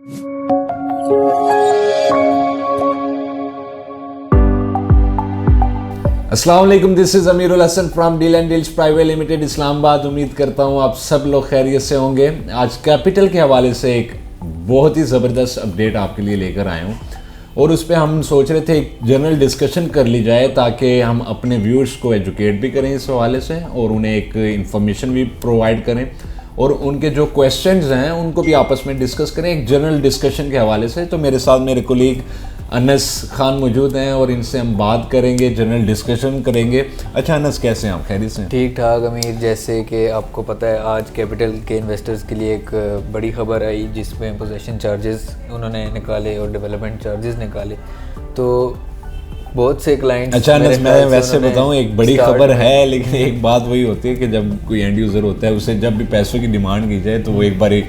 अस्सलाम वालेकुम, this is Amirul Hasan from Deal and Deals Private Limited Islamabad. उम्मीद करता हूँ आप सब लोग खैरियत से होंगे। आज कैपिटल के हवाले से एक बहुत ही ज़बरदस्त अपडेट आपके लिए लेकर आए हूँ और उस पर हम सोच रहे थे एक जनरल डिस्कशन कर ली जाए ताकि हम अपने व्यूअर्स को एजुकेट भी करें इस हवाले से और उन्हें एक इंफॉर्मेशन भी प्रोवाइड करें और उनके जो क्वेश्चंस हैं उनको भी आपस में डिस्कस करें एक जनरल डिस्कशन के हवाले से। तो मेरे साथ मेरे कोलीग अनस खान मौजूद हैं और इनसे हम बात करेंगे, जनरल डिस्कशन करेंगे। अच्छा अनस, कैसे हैं आप? खैरियत से? ठीक ठाक अमीर। जैसे कि आपको पता है आज कैपिटल के इन्वेस्टर्स के लिए एक बड़ी खबर आई जिसमें पोजेशन चार्जेस उन्होंने निकाले और डेवलपमेंट चार्जेस निकाले। तो बहुत से क्लाइंट्स, अच्छा अनस, मैं वैसे बताऊं एक बड़ी खबर है, लेकिन एक बात वही होती है कि जब कोई एंड यूज़र होता है उसे जब भी पैसों की डिमांड की जाए तो वो एक बार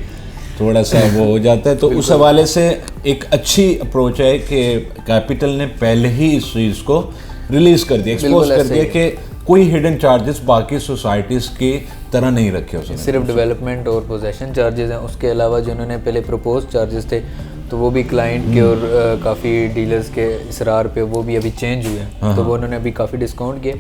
थोड़ा सा वो हो जाता है। तो उस हवाले से एक अच्छी अप्रोच है कि कैपिटल ने पहले ही इस चीज़ को रिलीज़ कर दिया, एक्सपोज कर दिया कि कोई हिडन चार्जेस बाकी सोसाइटीज़ की तरह नहीं रखे उसने। सिर्फ डेवलपमेंट और पोजेशन चार्जेस हैं, उसके अलावा जो उन्होंने पहले प्रपोज चार्जेस थे तो वो भी क्लाइंट के और काफ़ी डीलर्स के इसरार पे वो भी अभी चेंज हुए हैं। तो वो उन्होंने अभी काफ़ी डिस्काउंट किए,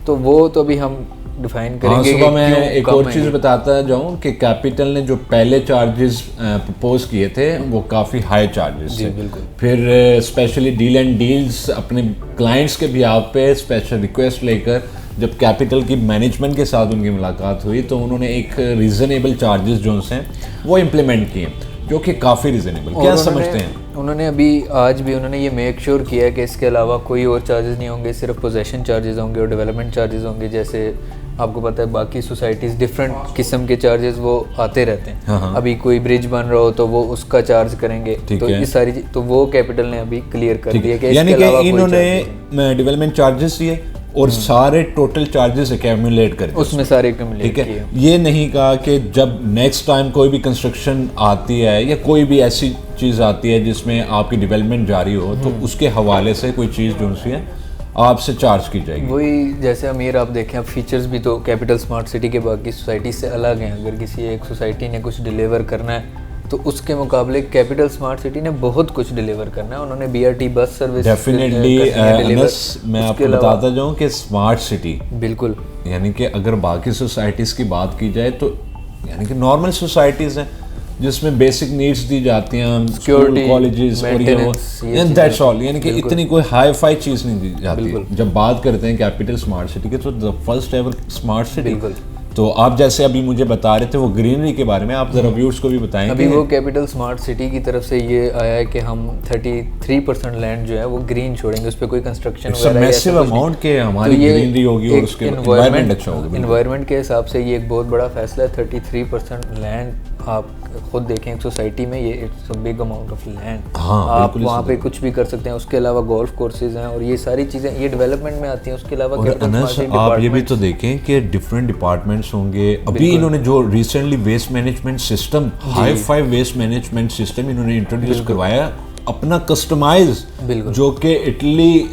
तो वो तो अभी हम डिफाइन करेंगे। सुबह मैं एक और चीज़ बताता जाऊँ कि कैपिटल ने जो पहले चार्जेस प्रपोज किए थे वो काफ़ी हाई चार्जेस थे। बिल्कुल। फिर स्पेशली डील एंड डील्स अपने क्लाइंट्स के भी आप पे स्पेशल रिक्वेस्ट लेकर जब कैपिटल की मैनेजमेंट के साथ उनकी मुलाकात हुई तो उन्होंने एक रीज़नेबल चार्जेस जो हैं वो इम्प्लीमेंट किए, जो कि काफ़ी रीज़नेबल। क्या समझते हैं? उन्होंने अभी आज भी उन्होंने ये मेक श्योर किया है कि इसके अलावा कोई और चार्जेस नहीं होंगे, सिर्फ पोजेशन चार्जेस होंगे और डेवलपमेंट चार्जेस होंगे। जैसे आपको पता है बाकी सोसाइटीज़ डिफरेंट किस्म के चार्जेस वो आते रहते हैं। हाँ। अभी कोई ब्रिज बन रहा हो तो वो उसका चार्ज करेंगे। तो ये सारी तो वो कैपिटल ने अभी क्लियर कर दिया कि यानी कि इन्होंने डेवलपमेंट चार्जेस दिए और सारे टोटल चार्जेस एक्यूमुलेट करके उसमें सारे एक्यूमुलेट किए। ये नहीं कहा कि जब नेक्स्ट टाइम कोई भी कंस्ट्रक्शन आती है या कोई भी ऐसी चीज़ आती है जिसमें आपकी डेवलपमेंट जारी हो तो उसके हवाले से कोई चीज़ जो है आपसे चार्ज की जाएगी। वही जैसे अमीर आप देखें, अब फीचर्स भी तो कैपिटल स्मार्ट सिटी के बाकी सोसाइटी से अलग हैं। अगर किसी एक सोसाइटी ने कुछ डिलीवर करना है तो उसके मुकाबले कैपिटल स्मार्ट सिटी ने बहुत कुछ डिलीवर करना है। उन्होंने बीआरटी बस सर्विस डेफिनेटली मैं आपको बताता जाऊँ कि स्मार्ट सिटी बिल्कुल, यानी कि अगर बाकी सोसाइटीज़ की बात की जाए तो यानी कि नॉर्मल सोसाइटीज़ हैं जिसमें बेसिक नीड्स दी जाती हैं, सिक्योरिटी, कॉलेजेस और ये वो, एंड दैट्स ऑल। यानी कि इतनी कोई हाई फाई चीज़ नहीं दी जाती। जब बात करते हैं कैपिटल स्मार्ट सिटी के तो the first ever smart city. तो आप जैसे अभी मुझे बता रहे थे वो ग्रीनरी के बारे में, आप जरा व्यूअर्स को भी बताएंगे। अभी वो कैपिटल स्मार्ट सिटी की तरफ से ये आया है कि हम 33% लैंड जो है वो ग्रीन छोड़ेंगे, उस पर कोई कंस्ट्रक्शन वगैरह मैसिव अमाउंट के हमारी ग्रीनरी होगी और उसके एनवायरनमेंट अच्छा होगा। एनवायरनमेंट के हिसाब से ये एक बहुत बड़ा फैसला है। 33% लैंड आप खुद देखें एक सोसाइटी में, ये it's a big amount of land. आप वहाँ पे कुछ भी कर सकते हैं। उसके अलावा गोल्फ कोर्सेज हैं और ये सारी चीज़ें ये डेवलपमेंट में आती हैं। उसके अलावा आप ये भी तो देखें कि डिफरेंट डिपार्टमेंट्स होंगे। अभी इन्होंने जो recently waste management system, hi fi waste management system इन्होंने इंट्रोड्यूस करवाया अपना कस्टमाइज, जो कि इटली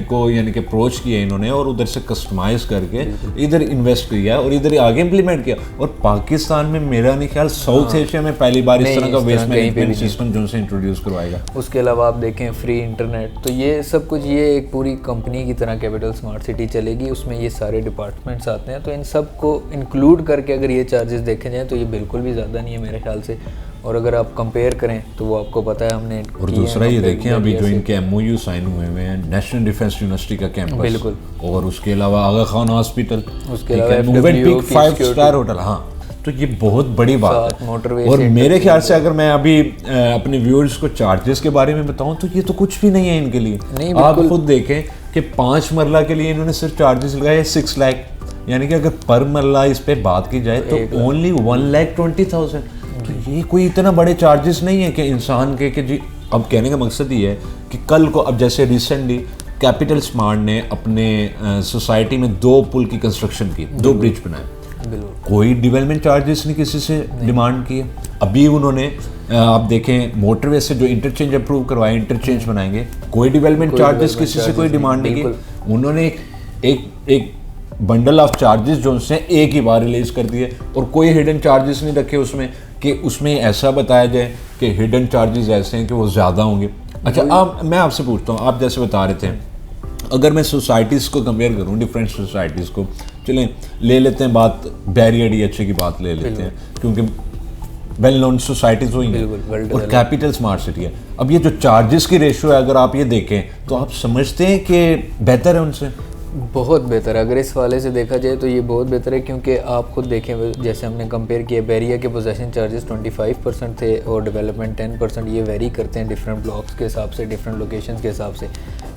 को यानी कि अप्रोच किया इन्होंने और उधर से कस्टमाइज करके इधर इन्वेस्ट किया और इधर आगे इम्प्लीमेंट किया। और पाकिस्तान में मेरा नहीं ख्याल साउथ एशिया में पहली बार इस तरह का वेस्ट मैनेजमेंट सिस्टम जो से इंट्रोड्यूस करवाएगा। उसके अलावा आप देखें फ्री इंटरनेट, तो ये सब कुछ ये एक पूरी कंपनी की तरह कैपिटल स्मार्ट सिटी चलेगी। उसमें ये सारे डिपार्टमेंट्स आते हैं, तो इन सब को इंक्लूड करके अगर ये चार्जेस देखे जाएँ तो ये बिल्कुल भी ज़्यादा नहीं है मेरे ख्याल से। और अगर आप कंपेयर करें तो वो आपको पता है हमने। और दूसरा ये देखें अभी जो इनके एमओयू साइन हुए हैं, नेशनल डिफेंस यूनिवर्सिटी का कैंपस, बिल्कुल, और उसके अलावा आगा खान हॉस्पिटल, उसके अलावा 5 स्टार होटल। हाँ, तो ये बहुत बड़ी बात है। और मेरे ख्याल से अगर मैं अभी अपने व्यूअर्स को चार्जेस के बारे में बताऊं तो ये तो कुछ भी नहीं है इनके लिए। आप खुद देखें कि 5 मरला के लिए इन्होंने सिर्फ चार्जेस लगाए 6 लाख, यानी कि अगर पर मरला इस पे बात की जाए तो ओनली 1,20,000। तो ये कोई इतना बड़े चार्जेस नहीं है कि इंसान के कि जी। अब कहने का मकसद ये है कि कल को अब जैसे रिसेंटली कैपिटल स्मार्ट ने अपने सोसाइटी में 2 पुल की कंस्ट्रक्शन की, 2 ब्रिज बनाए, कोई डेवलपमेंट चार्जेस नहीं किसी से डिमांड किए। अभी उन्होंने आप देखें मोटरवे से जो इंटरचेंज अप्रूव करवाए, इंटरचेंज बनाएंगे, कोई डेवलपमेंट चार्जेस किसी से कोई डिमांड नहीं की। उन्होंने एक बंडल ऑफ चार्जेस जो से एक ही बार रिलीज कर दिए और कोई हिडन चार्जेस नहीं रखे उसमें कि उसमें ऐसा बताया जाए कि हिडन चार्जेस ऐसे हैं कि वो ज़्यादा होंगे। अच्छा, आप मैं आपसे पूछता हूँ, आप जैसे बता रहे थे, अगर मैं सोसाइटीज़ को कंपेयर करूँ, डिफरेंट सोसाइटीज़ को, चलें ले लेते हैं बात बैरिया डीएचए की बात ले लेते हैं, क्योंकि वेल नोन सोसाइटीज़ हुई हैं और कैपिटल स्मार्ट सिटी है। अब ये जो चार्जेस की रेशियो है, अगर आप ये देखें तो आप समझते हैं कि बेहतर है उनसे? बहुत बेहतर है। अगर इस वाले से देखा जाए तो ये बहुत बेहतर है, क्योंकि आप खुद देखें, जैसे हमने कंपेयर किया, बैरिया के पोजेसन चार्जेस 25% थे और डेवलपमेंट 10%। ये वेरी करते हैं डिफरेंट ब्लॉक्स के हिसाब से, डिफरेंट लोकेशंस के हिसाब से।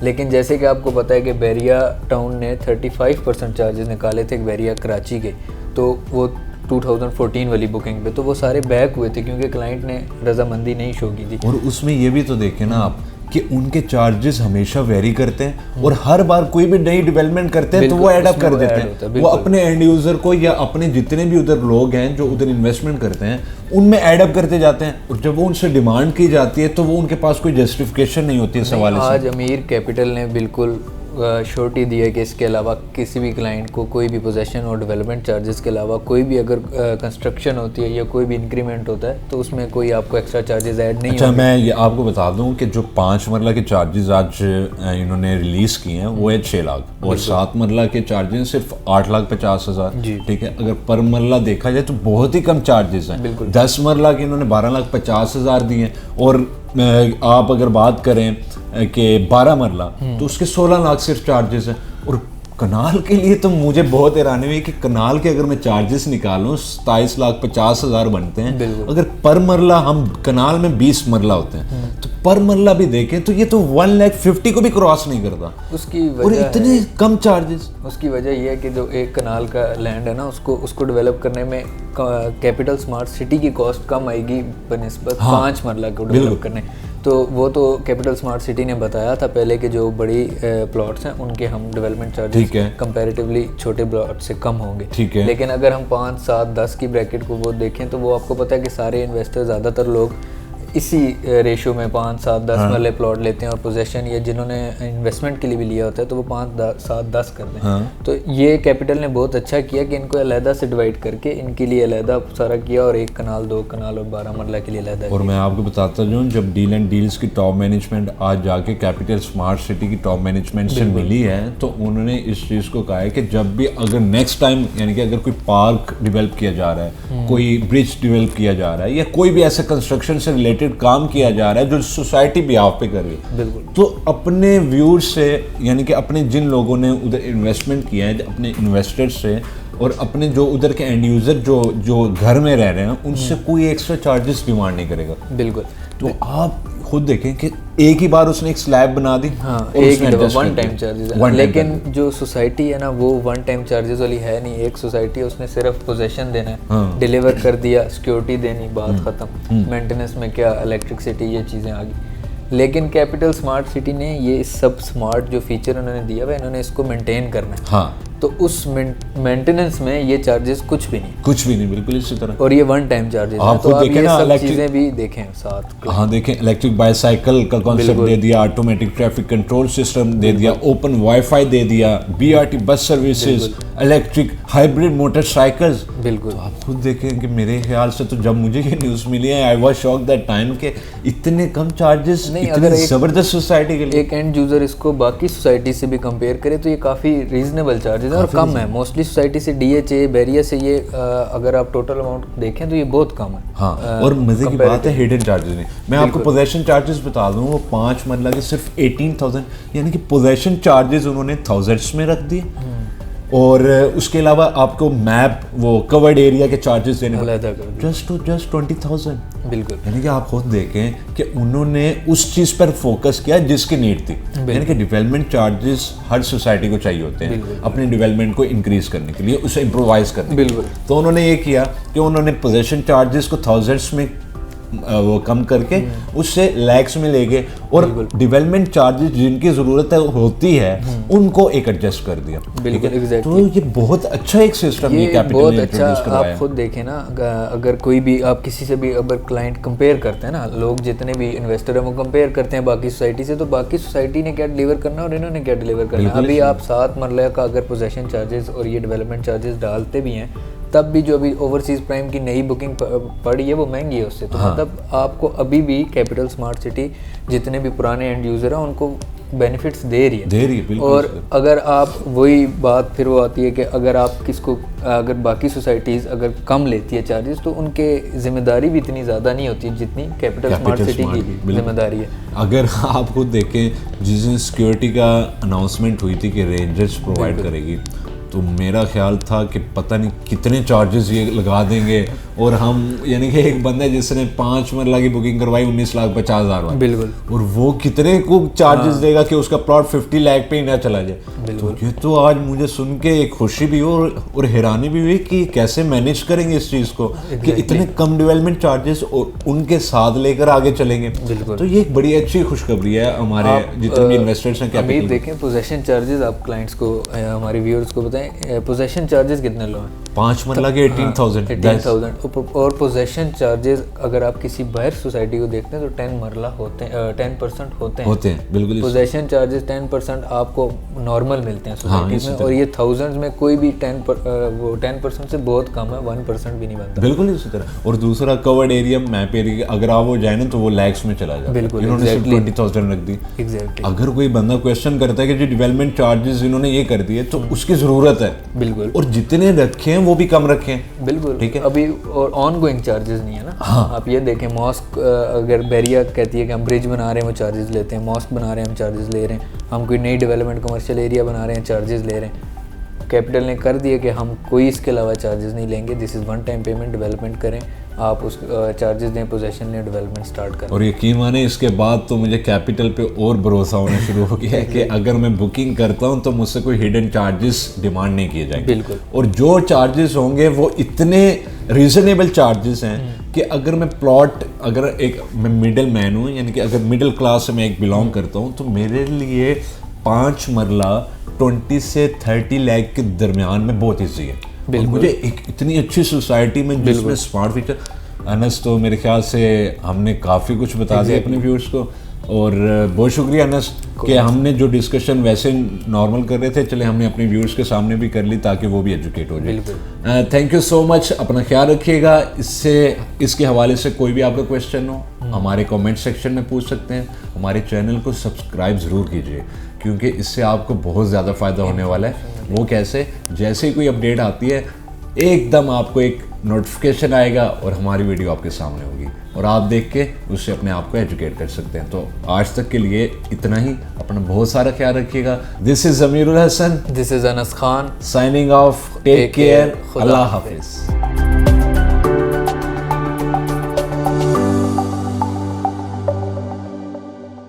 लेकिन जैसे कि आपको पता है कि बैरिया टाउन ने 35% चार्जेस निकाले थे बैरिया कराची के, तो वो 2014 वाली बुकिंग पे, तो वो सारे बैक हुए थे क्योंकि क्लाइंट ने रजामंदी नहीं शो की थी। और उसमें ये भी तो देखें ना आप कि उनके चार्जेस हमेशा वेरी करते हैं और हर बार कोई भी नई डेवलपमेंट करते हैं तो वो एड अप कर देते हैं, वो अपने एंड यूजर को या अपने जितने भी उधर लोग हैं जो उधर इन्वेस्टमेंट करते हैं उनमें एड अप करते जाते हैं। और जब वो उनसे डिमांड की जाती है तो वो उनके पास कोई जस्टिफिकेशन नहीं होती है इस हवाले से। आज अमीर कैपिटल ने बिल्कुल श्योरिटी दी है कि इसके अलावा किसी भी क्लाइंट को कोई भी पोजेसन और डेवलपमेंट चार्जेस के अलावा कोई भी अगर कंस्ट्रक्शन होती है या कोई भी इंक्रीमेंट होता है तो उसमें कोई आपको एक्स्ट्रा चार्जेस ऐड नहीं। अच्छा, मैं ये आपको बता दूं कि जो 5 मरला के चार्जेस आज इन्होंने रिलीज़ किए हैं वो है 6 लाख और 7 मरला के चार्जेस सिर्फ 8,50,000। ठीक है, अगर पर मरला देखा जाए तो बहुत ही कम चार्जेस हैं। 10 मरला के इन्होंने 12,50,000 दिए हैं और आप अगर बात करें कि 12 मरला तो उसके 16 लाख सिर्फ चार्जेस हैं। और कनाल के लिए तो मुझे बहुत हैरानी हुई कि कनाल के अगर मैं चार्जेस निकालूं 27,50,000 बनते हैं। अगर पर मरला हम कनाल में 20 मरला होते हैं तो पर मरला भी देखें तो ये तो 1,50,000 को भी क्रॉस नहीं करता। उसकी वजह और इतने कम चार्जेस। उसकी वजह ये है कि जो एक कनाल का लैंड है ना, उसको डेवलप करने में कैपिटल स्मार्ट सिटी की कॉस्ट कम आएगी बनिस्बत 5 मरला को डेवलप करने। तो वो तो कैपिटल स्मार्ट सिटी ने बताया था पहले कि जो बड़ी प्लॉट्स हैं उनके हम डेवलपमेंट चार्जेस कंपैरेटिवली छोटे प्लॉट से कम होंगे। लेकिन अगर हम 5, 7, 10 की ब्रैकेट को वो देखें तो वो आपको पता है कि सारे इन्वेस्टर ज़्यादातर लोग इसी रेशियो में 5, 7, 10 वाले प्लॉट लेते हैं और पोजेसन या जिन्होंने इन्वेस्टमेंट के लिए भी लिया होता है तो वो 5, 7, 10 कर दें। तो ये कैपिटल ने बहुत अच्छा किया कि इनको अलहदा से डिवाइड करके इनके लिए अलहदा सारा किया और 1 कनाल, 2 कनाल और 12 मरला के लिए अलहदा। और मैं आपको बताता हूँ, जब डील एंड डील्स की टॉप मैनेजमेंट आज जाके कैपिटल स्मार्ट सिटी की टॉप मैनेजमेंट से मिली है तो उन्होंने इस चीज़ को कहा है कि जब भी अगर नेक्स्ट टाइम यानी कि अगर कोई पार्क डेवलप किया जा रहा है, कोई ब्रिज डेवलप किया जा रहा है या कोई भी ऐसा कंस्ट्रक्शन से रिलेटेड काम किया जा रहा है जो सोसाइटी बिहाफ पे कर रही है, तो अपने व्यूअर्स से यानी कि अपने जिन लोगों ने उधर इन्वेस्टमेंट किया है, अपने इन्वेस्टर्स से और अपने जो उधर के एंड यूजर जो घर में रह रहे हैं उनसे कोई एक्स्ट्रा चार्जेस डिमांड नहीं करेगा। बिल्कुल। तो आप खुद देखें कि एक ही बार उसने एक स्लैब बना दी। हाँ, एक वन टाइम चार्जेस है। लेकिन जो सोसाइटी है ना वो वन टाइम चार्जेस वाली है नहीं। एक सोसाइटी है उसने सिर्फ पोजेसन देना है, डिलीवर कर दिया, सिक्योरिटी देनी, बात खत्म। मेंटेनेंस में क्या, इलेक्ट्रिसिटी, ये चीज़ें आ गई। लेकिन कैपिटल स्मार्ट सिटी ने ये सब स्मार्ट जो फीचर उन्होंने दिया हुआ इन्होंने इसको मेंटेन करना है। हाँ, तो उस मेंटेनेंस में ये चार्जेस कुछ भी नहीं, बिल्कुल इसी तरह। और ये वन टाइम चार्जेस आप तो देखें ना, सब चीजें भी देखें साथ। हाँ, देखें इलेक्ट्रिक बाईसाइकिल का कॉन्सेप्ट दे दिया, ऑटोमेटिक ट्रैफिक कंट्रोल सिस्टम दे दिया, ओपन वाईफाई दे दिया, BRT bus services, electric hybrid motorcycles. बिल्कुल। तो आप खुद देखें कि मेरे ख्याल से तो जब मुझे ये न्यूज़ मिली है I was shocked that time के इतने कम चार्जेस इतने ज़बरदस्त सोसाइटी के लिए। एक एंड यूजर इसको बाकी सोसाइटी से भी कंपेयर करे तो ये काफ़ी रीजनेबल चार्जेस है और कम है। मोस्टली सोसाइटी से डीएचए बैरिया से ये अगर आप टोटल अमाउंट देखें तो ये बहुत कम है। हाँ, और मजे की बात है हिडन चार्जेस नहीं। मैं आपको पोजेसन चार्जेस बता दूं, वो 5 मरला के सिर्फ 18,000 यानी कि पोजेसन चार्जेस उन्होंने थाउजेंड्स में रख दिए और उसके अलावा आपको मैप वो कवर्ड एरिया के चार्जेस देने जस्ट 20,000। बिल्कुल। यानी कि आप खुद देखें कि उन्होंने उस चीज़ पर फोकस किया जिसकी नीड थी। यानी कि डेवलपमेंट चार्जेस हर सोसाइटी को चाहिए होते हैं अपने डेवलपमेंट को इंक्रीज करने के लिए, उसे इम्प्रोवाइज करने के लिए। तो उन्होंने ये किया कि उन्होंने पोजेसन चार्जेस को थाउजेंड्स में वो कम करके उससे लैक्स में ले गए और डेवलपमेंट चार्जेस जिनकी ज़रूरत होती है उनको एक एडजस्ट कर दिया। बिल्कुल, एग्जैक्टली। तो ये बहुत अच्छा एक सिस्टम ये बहुत अच्छा। आप खुद देखें ना, अगर कोई भी आप किसी से भी अगर क्लाइंट कंपेयर करते हैं ना, लोग जितने भी इन्वेस्टर हैं वो कंपेयर करते हैं बाकी सोसाइटी से, तो बाकी सोसाइटी ने क्या डिलीवर करना है और इन्होंने क्या डिलीवर करना है। अभी आप 7 मरला का अगर पोजेसन चार्जेस और ये डेवलपमेंट चार्जेस डालते भी हैं तब भी जो अभी ओवरसीज़ प्राइम की नई बुकिंग पड़ी है वो महंगी है उससे, तो मतलब आपको अभी भी कैपिटल स्मार्ट सिटी जितने भी पुराने एंड यूज़र हैं उनको बेनिफिट्स दे रही है बिल्कुल। और अगर आप वही बात फिर वो आती है कि अगर आप किसको, अगर बाकी सोसाइटीज़ अगर कम लेती है चार्जेस तो उनके जिम्मेदारी भी इतनी ज़्यादा नहीं होती जितनी कैपिटल स्मार्ट सिटी की जिम्मेदारी है। अगर आप खुद देखें जिस दिन सिक्योरिटी का अनाउंसमेंट हुई थी कि रेंजर्स प्रोवाइड करेगी, तो मेरा ख्याल था कि पता नहीं कितने चार्जेस ये लगा देंगे और हम, यानी कि एक बंदा जिसने 5 मरला की बुकिंग करवाई 19,50,000 बिल्कुल, और वो कितने को चार्जेस देगा कि उसका प्लॉट 50 लाख पे ही ना चला जाए। तो ये तो आज मुझे सुन के एक खुशी भी हो और हैरानी भी हुई कि कैसे मैनेज करेंगे इस चीज़ को कि इतने कम डेवलपमेंट चार्जेस और उनके साथ लेकर आगे चलेंगे। तो ये एक बड़ी अच्छी खुशखबरी है हमारे जितने भी इन्वेस्टर्स हैं। अभी देखें पोजेशन चार्जेस, आप क्लाइंट्स को, हमारे व्यूअर्स को बताएं पोजेशन चार्जेस कितने लो हैं? 5 मरला के 18,000 और पोजेशन चार्जेस अगर आप किसी बाहर सोसाइटी को देखते हैं तो 10 मरला होते हैं, 10% होते हैं बिल्कुल। पोजेशन चार्जेस 10% आपको नॉर्मल मिलते हैं सोसाइटीज में, और ये थाउजेंड्स में कोई भी 10% से बहुत कम है, 1% भी नहीं बनता। बिल्कुल इसी तरह। और दूसरा कवर्ड एरिया, मैप एरिया अगर आप वो जाए ना तो वो लैक्स में चला जाए। बिल्कुल, इन्होंने सिर्फ 20,000 रख दी। अगर कोई बंदा क्वेश्चन करता है कि जो डेवलपमेंट चार्जेस इन्होंने ये कर दिए तो उसकी जरूरत है, बिल्कुल, और जितने रखे हैं वो भी कम रखे हैं। बिल्कुल, ठीक है। अभी और ऑन गोइंग चार्जेस नहीं है ना। आप ये देखें, मॉस्क अगर बैरिया कहती है कि हम ब्रिज बना रहे हैं वो चार्जेस लेते हैं, मॉस्क बना रहे हैं हम चार्जेस ले रहे हैं, हम कोई नई डेवलपमेंट कमर्शियल एरिया बना रहे हैं चार्जेस ले रहे हैं। कैपिटल ने कर दिया कि हम कोई इसके अलावा चार्जेस नहीं लेंगे, this is one time payment, development करें आप, उस चार्जेस दें, पोजेशन लें, डेवलपमेंट स्टार्ट करें। और यकीन माने इसके बाद तो मुझे कैपिटल पे और भरोसा होना शुरू हो गया है कि अगर मैं बुकिंग करता हूं तो मुझसे कोई हिडन चार्जेस डिमांड नहीं किए जाएंगे। बिल्कुल, और जो चार्जेस होंगे वो इतने रीजनेबल चार्जेस हैं कि अगर मैं प्लॉट, अगर एक मैं मिडिल मैन हूँ, यानी कि अगर मिडिल क्लास से मैं एक बिलोंग करता हूँ, तो मेरे लिए 5 मरला 20 से 30 लाख के दरमियान में बहुत ईजी है। मुझे एक इतनी अच्छी सोसाइटी में जिसमें स्मार्ट फीचर, अनस तो मेरे ख्याल से हमने काफ़ी कुछ बता दिया अपने व्यूअर्स को, और बहुत शुक्रिया अनस कि हमने जो डिस्कशन वैसे नॉर्मल कर रहे थे, चले हमने अपने व्यूअर्स के सामने भी कर ली ताकि वो भी एजुकेट हो जाए। थैंक यू सो मच, अपना ख्याल रखिएगा। इसके हवाले से कोई भी आपका क्वेश्चन हो हमारे कमेंट सेक्शन में पूछ सकते हैं। हमारे चैनल को सब्सक्राइब ज़रूर कीजिए क्योंकि इससे आपको बहुत ज़्यादा फ़ायदा होने वाला है। वो कैसे? जैसे ही कोई अपडेट आती है एकदम आपको एक नोटिफिकेशन आएगा और हमारी वीडियो आपके सामने होगी और आप देख के उससे अपने आप को एजुकेट कर सकते हैं। तो आज तक के लिए इतना ही, अपना बहुत सारा ख्याल रखिएगा। This is Zamirul Hasan, this is Anas Khan, signing off. Take care, Allah हाफिज़।